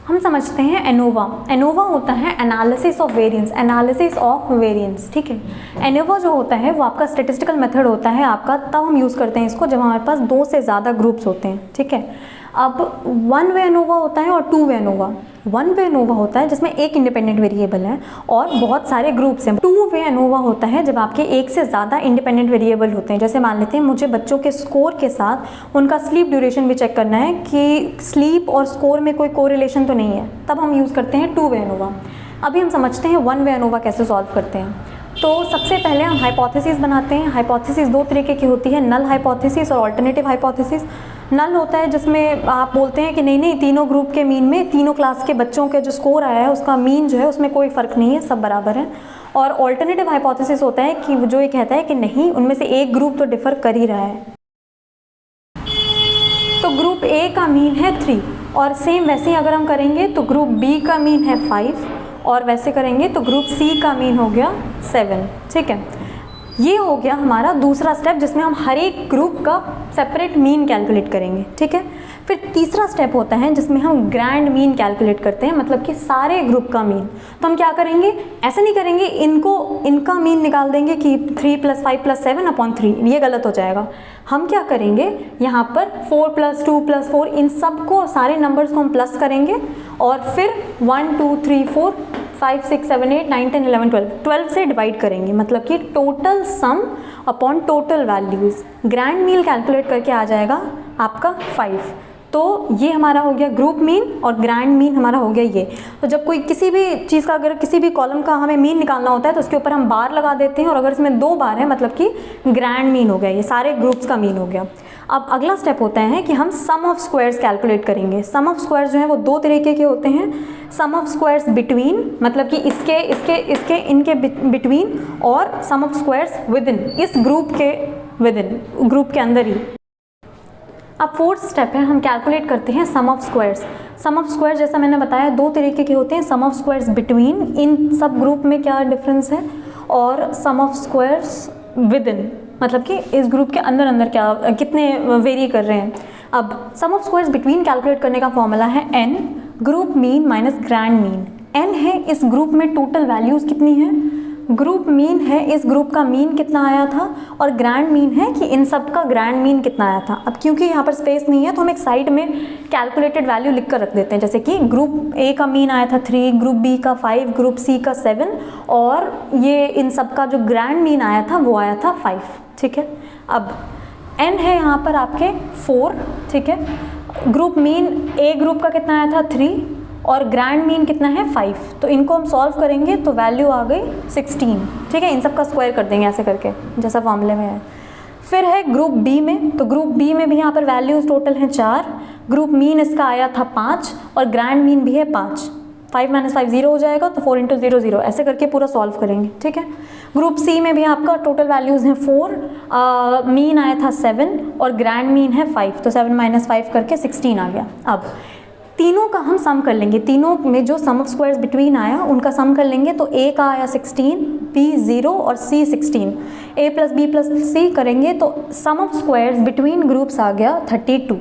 हम समझते हैं एनोवा। एनोवा होता है analysis of variance, analysis of variance, ठीक है। एनोवा जो होता है वो आपका स्टैटिस्टिकल मेथड होता है आपका, तब हम यूज़ करते हैं इसको जब हमारे पास 2 से ज़्यादा ग्रुप्स होते हैं, ठीक है। अब 1 वे एनोवा होता है और 2 वे एनोवा। 1 वे एनोवा होता है जिसमें एक इंडिपेंडेंट वेरिएबल है और बहुत सारे ग्रुप्स हैं। 2 वे एनोवा होता है जब आपके एक से ज़्यादा इंडिपेंडेंट वेरिएबल होते हैं। जैसे मान लेते हैं मुझे बच्चों के स्कोर के साथ उनका स्लीप ड्यूरेशन भी चेक करना है कि स्लीप और स्कोर में कोई कोरिलेशन तो नहीं है, तब हम यूज़ करते हैं 2 वे एनोवा। अभी हम समझते हैं 1 वे एनोवा कैसे सॉल्व करते हैं। तो सबसे पहले हम हाइपोथेसिस बनाते हैं। हाइपोथेसिस 2 तरीके की होती है, नल हाइपोथेसिस और अल्टरनेटिव हाइपोथेसिस। नल होता है जिसमें आप बोलते हैं कि नहीं तीनों ग्रुप के मीन में, तीनों क्लास के बच्चों के जो स्कोर आया है उसका मीन जो है उसमें कोई फ़र्क नहीं है, सब बराबर है। और अल्टरनेटिव हाइपोथेसिस होता है कि जो ये कहता है कि नहीं, उनमें से एक ग्रुप तो डिफ़र कर ही रहा है। तो ग्रुप ए का मीन है 3 और सेम वैसे ही अगर हम करेंगे तो ग्रुप बी का मीन है 5 और वैसे करेंगे तो ग्रुप सी का मीन हो गया 7, ठीक है। ये हो गया हमारा दूसरा स्टेप जिसमें हम हर एक ग्रुप का सेपरेट मीन कैलकुलेट करेंगे, ठीक है। फिर तीसरा स्टेप होता है जिसमें हम ग्रैंड मीन कैलकुलेट करते हैं, मतलब कि सारे ग्रुप का मीन। तो हम क्या करेंगे, ऐसे नहीं करेंगे इनका मीन निकाल देंगे कि 3 + 5 + 7/3, ये गलत हो जाएगा। हम क्या करेंगे, यहाँ पर 4 + 2 + 4 इन सब को, सारे नंबर्स को हम प्लस करेंगे और फिर 1 2 3 4 5 6 7 8 9 10 11 12 से डिवाइड करेंगे, मतलब कि total sum upon total values. Grand mean calculate करके आ जाएगा आपका 5। तो ये हमारा हो गया ग्रुप मीन और ग्रैंड मीन हमारा हो गया ये। तो जब कोई किसी भी चीज़ का, अगर किसी भी कॉलम का हमें मीन निकालना होता है तो उसके ऊपर हम बार लगा देते हैं और अगर इसमें 2 बार है मतलब कि ग्रैंड मीन हो गया, ये सारे ग्रुप्स का मीन हो गया। अब अगला स्टेप होता है कि हम सम ऑफ स्क्वायर्स कैलकुलेट करेंगे। सम ऑफ स्क्वायर्स जो है वो 2 तरीके के होते हैं। सम ऑफ स्क्वायर्स बिटवीन, मतलब कि इनके बिटवीन, और sum of squares with in, इस ग्रुप के विद इन, ग्रुप के अंदर ही। अब 4th स्टेप है, हम कैलकुलेट करते हैं sum of squares. Sum of squares जैसा मैंने बताया 2 तरीके के होते हैं। सम ऑफ स्क्वायर्स बिटवीन, इन सब ग्रुप में क्या डिफरेंस है, और sum of squares within, मतलब कि इस ग्रुप के अंदर क्या कितने वेरी कर रहे हैं। अब सम ऑफ स्क्वायर्स बिटवीन कैलकुलेट करने का फॉर्मूला है n group mean minus grand mean. n है इस ग्रुप में टोटल वैल्यूज़ कितनी है, ग्रुप मीन है इस ग्रुप का मीन कितना आया था, और ग्रैंड मीन है कि इन सब का ग्रैंड मीन कितना आया था। अब क्योंकि यहाँ पर स्पेस नहीं है तो हम एक साइड में कैलकुलेटेड वैल्यू लिख कर रख देते हैं, जैसे कि ग्रुप ए का मीन आया था 3, ग्रुप बी का 5, ग्रुप सी का 7 और ये इन सब का जो ग्रैंड मीन आया था वो आया था 5, ठीक है। अब n है यहाँ पर आपके 4, ठीक है। ग्रुप मीन ए ग्रुप का कितना आया था 3 और ग्रैंड मीन कितना है 5, तो इनको हम सॉल्व करेंगे तो वैल्यू आ गई 16, ठीक है। इन सब का स्क्वायर कर देंगे ऐसे करके जैसा फॉर्मूले में है। फिर है ग्रुप बी में, तो ग्रुप बी में भी यहाँ पर वैल्यूज़ टोटल हैं 4, ग्रुप मीन इसका आया था 5 और ग्रैंड मीन भी है 5। 5 - 5 0 हो जाएगा, तो 4 × 0 0, ऐसे करके पूरा सॉल्व करेंगे, ठीक है। ग्रुप सी में भी आपका टोटल वैल्यूज़ हैं 4, मीन आया था 7 और ग्रैंड मीन है 5, तो 7 - 5 करके 16 आ गया। अब तीनों का हम सम कर लेंगे, तीनों में जो सम ऑफ स्क्वायर्स बिटवीन आया उनका सम कर लेंगे। तो ए का आया 16, बी 0 और सी 16। ए + बी + सी करेंगे तो sum of squares between groups आ गया 32,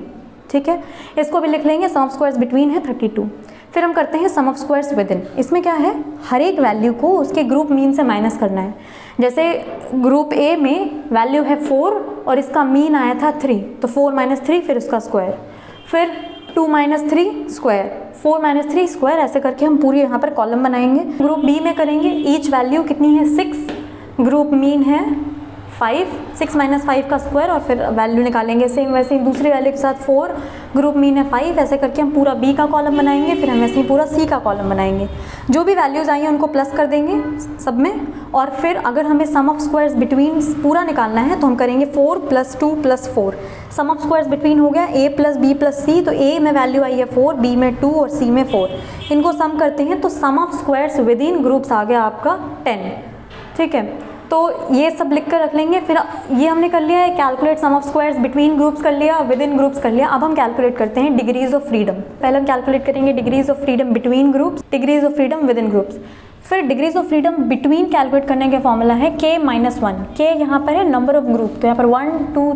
ठीक है। इसको भी लिख लेंगे, सम ऑफ स्क्वायर्स बिटवीन है 32। फिर हम करते हैं sum of squares with in. इसमें क्या है, हर एक वैल्यू को उसके ग्रुप मीन से माइनस करना है। जैसे ग्रुप ए में वैल्यू है 4 और इसका मीन आया था 3, तो 4 - 3 फिर उसका स्क्वायर, फिर 2 - 3 स्क्वायर, 4 - 3 स्क्वायर, ऐसे करके हम पूरी यहाँ पर कॉलम बनाएंगे। ग्रुप बी में करेंगे, ईच वैल्यू कितनी है 6, ग्रुप मीन है 5, 6 - 5 का स्क्वायर और फिर वैल्यू निकालेंगे। सेम वैसे ही दूसरी वैल्यू के साथ 4, ग्रुप मीन है 5, ऐसे करके हम पूरा बी का कॉलम बनाएंगे। फिर हम वैसे ही पूरा सी का कॉलम बनाएंगे। जो भी वैल्यूज़ आई हैं उनको प्लस कर देंगे सब में, और फिर अगर हमें सम ऑफ स्क्वायर्स बिटवीन पूरा निकालना है तो हम करेंगे 4 + 2 + 4। सम ऑफ स्क्वायर्स बिटवीन हो गया a + b + c, तो a में वैल्यू आई है 4, b में 2 और c में 4। इनको सम करते हैं तो sum of squares within groups आ गया आपका 10, ठीक है। तो ये सब लिख कर रख लेंगे। फिर ये हमने कर लिया है calculate sum of squares between groups कर लिया, विद इन ग्रुप्स कर लिया। अब हम कैलकुलेट करते हैं डिग्रीज ऑफ फ्रीडम। पहले हम कैलकुलेट करेंगे degrees of freedom between groups, degrees of freedom within groups. फिर degrees of freedom between calculate करने का फॉर्मूला है k - 1। k यहाँ पर है नंबर ऑफ ग्रुप, तो यहाँ पर 1 2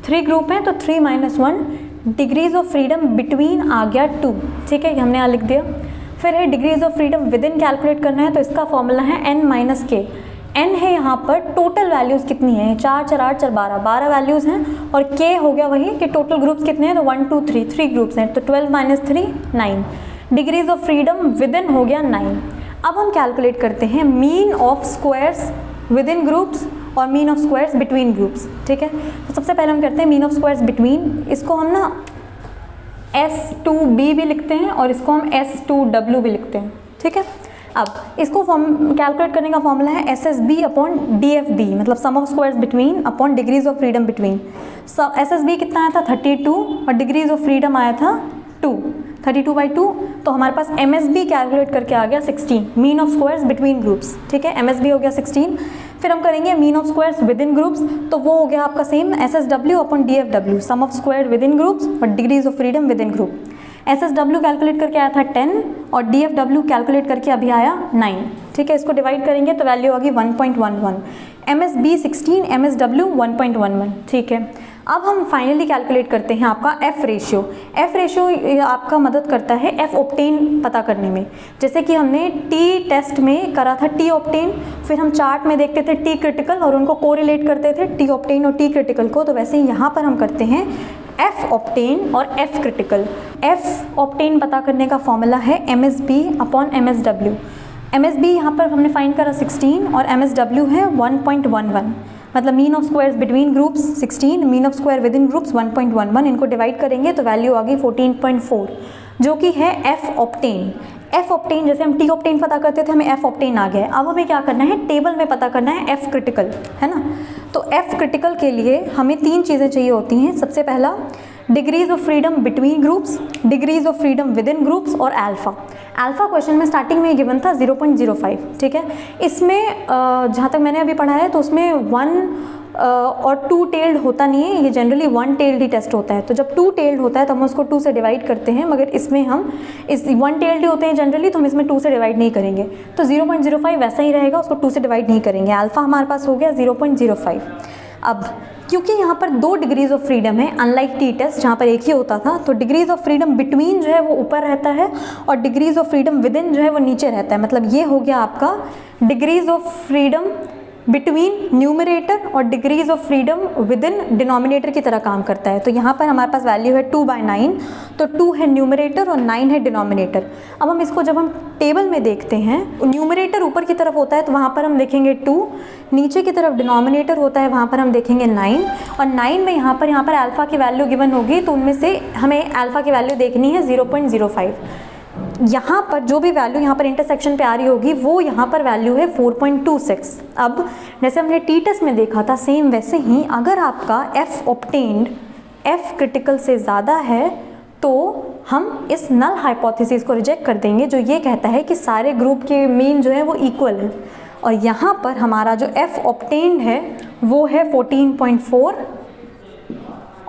3 ग्रुप हैं तो 3 - 1 डिग्रीज ऑफ फ्रीडम बिटवीन आ गया 2, ठीक है, हमने यहाँ लिख दिया। फिर है degrees of freedom with in calculate करना है, तो इसका फॉर्मूला है n माइनस के। n है यहाँ पर टोटल वैल्यूज़ कितनी है, 4 4 8 4 12 वैल्यूज़ हैं, और k हो गया वही कि टोटल ग्रुप्स कितने हैं, तो 1 2 3 ग्रुप्स हैं, तो 12 minus 3 9। Degrees of freedom within हो गया 9। अब हम कैलकुलेट करते हैं mean of squares within groups और mean of squares between groups, ठीक है। तो सबसे पहले हम करते हैं मीन ऑफ स्क्वायर्स बिटवीन, इसको हम ना S2B भी लिखते हैं और इसको हम S2W भी लिखते हैं, ठीक है। अब इसको कैलकुलेट करने का फॉर्मूला है SSB अपॉन DFD, मतलब sum of squares between upon degrees of freedom between. SSB कितना आया था 32 और डिग्रीज ऑफ फ्रीडम आया था 2, 32/2, तो हमारे पास MSB कैलकुलेट करके आ गया 16, mean of squares between groups, ठीक है। MSB हो गया 16। फिर हम करेंगे mean of squares within groups, तो वो हो गया आपका same SSW upon DFW, sum of square within groups और degrees of freedom within group. SSW calculate करके आया था 10 और DFW कैलकुलेट करके अभी आया 9, ठीक है। इसको डिवाइड करेंगे तो वैल्यू होगी 1.11। MSB 16, MSW 1.11, ठीक है। अब हम फाइनली कैलकुलेट करते हैं आपका F रेशियो। F रेशियो आपका मदद करता है F ऑप्टेन पता करने में, जैसे कि हमने T टेस्ट में करा था T ऑप्टेन, फिर हम चार्ट में देखते थे T क्रिटिकल और उनको कोरिलेट करते थे T ऑप्टेन और T क्रिटिकल को, तो वैसे ही यहाँ पर हम करते हैं F ऑप्टेन और F क्रिटिकल। F ऑप्टेन पता करने का फॉर्मूला है MSB अपॉन MSW। MSB यहाँ पर हमने फाइंड करा 16 और MSW है 1.11, मतलब mean of squares between groups 16, mean of square within groups 1.11, इनको डिवाइड करेंगे तो वैल्यू आ गई 14.4, जो कि है F ऑप्टेन। F ऑप्टेन जैसे हम T ऑप्टेन पता करते थे, हमें F ऑप्टेन आ गया। अब हमें क्या करना है, टेबल में पता करना है F क्रिटिकल, है ना। तो F क्रिटिकल के लिए हमें 3 चीज़ें चाहिए होती हैं। सबसे पहला degrees of freedom between groups, degrees of freedom within groups और अल्फा। अल्फा क्वेश्चन में स्टार्टिंग में गिवन था 0.05, ठीक है। इसमें जहाँ तक मैंने अभी पढ़ा है तो उसमें 1 और 2 टेल्ड होता नहीं है, ये जनरली 1 टेल्ड ही टेस्ट होता है। तो जब 2 टेल्ड होता है तो हम उसको 2 से डिवाइड करते हैं, मगर इसमें हम 1 टेल्ड ही होते हैं जनरली, तो हम इसमें 2 से डिवाइड नहीं करेंगे। तो 0.05 वैसा ही रहेगा, उसको 2 से डिवाइड नहीं करेंगे। अल्फा हमारे पास हो गया 0.05। अब क्योंकि यहाँ पर 2 डिग्रीज ऑफ फ्रीडम है, अनलाइक टी टेस्ट जहाँ पर एक ही होता था, तो डिग्रीज ऑफ फ्रीडम बिटवीन जो है वो ऊपर रहता है और degrees of freedom with in जो है वो नीचे रहता है। मतलब ये हो गया आपका degrees of freedom between numerator और degrees of freedom within denominator की तरह काम करता है। तो यहाँ पर हमारे पास वैल्यू है 2/9, तो 2 है न्यूमरेटर और 9 है डिनोमिनेटर। अब हम इसको जब हम टेबल में देखते हैं, न्यूमरेटर ऊपर की तरफ होता है तो वहाँ पर हम देखेंगे 2, नीचे की तरफ डिनोमिनेटर होता है वहाँ पर हम देखेंगे 9, और 9 में यहाँ पर अल्फ़ा की वैल्यू गिवन होगी, तो उनमें से हमें अल्फ़ा की वैल्यू देखनी है 0.05। यहाँ पर जो भी वैल्यू यहाँ पर इंटरसेक्शन पे आ रही होगी वो यहाँ पर वैल्यू है 4.26। अब जैसे हमने टी टेस्ट में देखा था, सेम वैसे ही अगर आपका F ऑब्टेन्ड F क्रिटिकल से ज़्यादा है तो हम इस नल हाइपोथेसिस को रिजेक्ट कर देंगे, जो ये कहता है कि सारे ग्रुप के मीन जो है वो इक्वल है। और यहाँ पर हमारा जो F ऑब्टेन्ड है वो है 14.4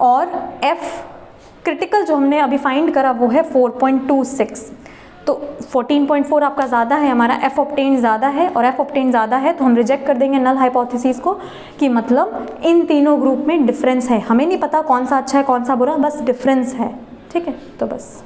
और F क्रिटिकल जो हमने अभी फाइंड करा वो है 4.26। तो 14.4 आपका ज़्यादा है, हमारा F ऑब्टेन्ड ज़्यादा है, और F ऑब्टेन्ड ज़्यादा है तो हम रिजेक्ट कर देंगे नल हाइपोथेसिस को, कि मतलब इन तीनों ग्रुप में डिफरेंस है। हमें नहीं पता कौन सा अच्छा है कौन सा बुरा, बस डिफरेंस है, ठीक है। तो बस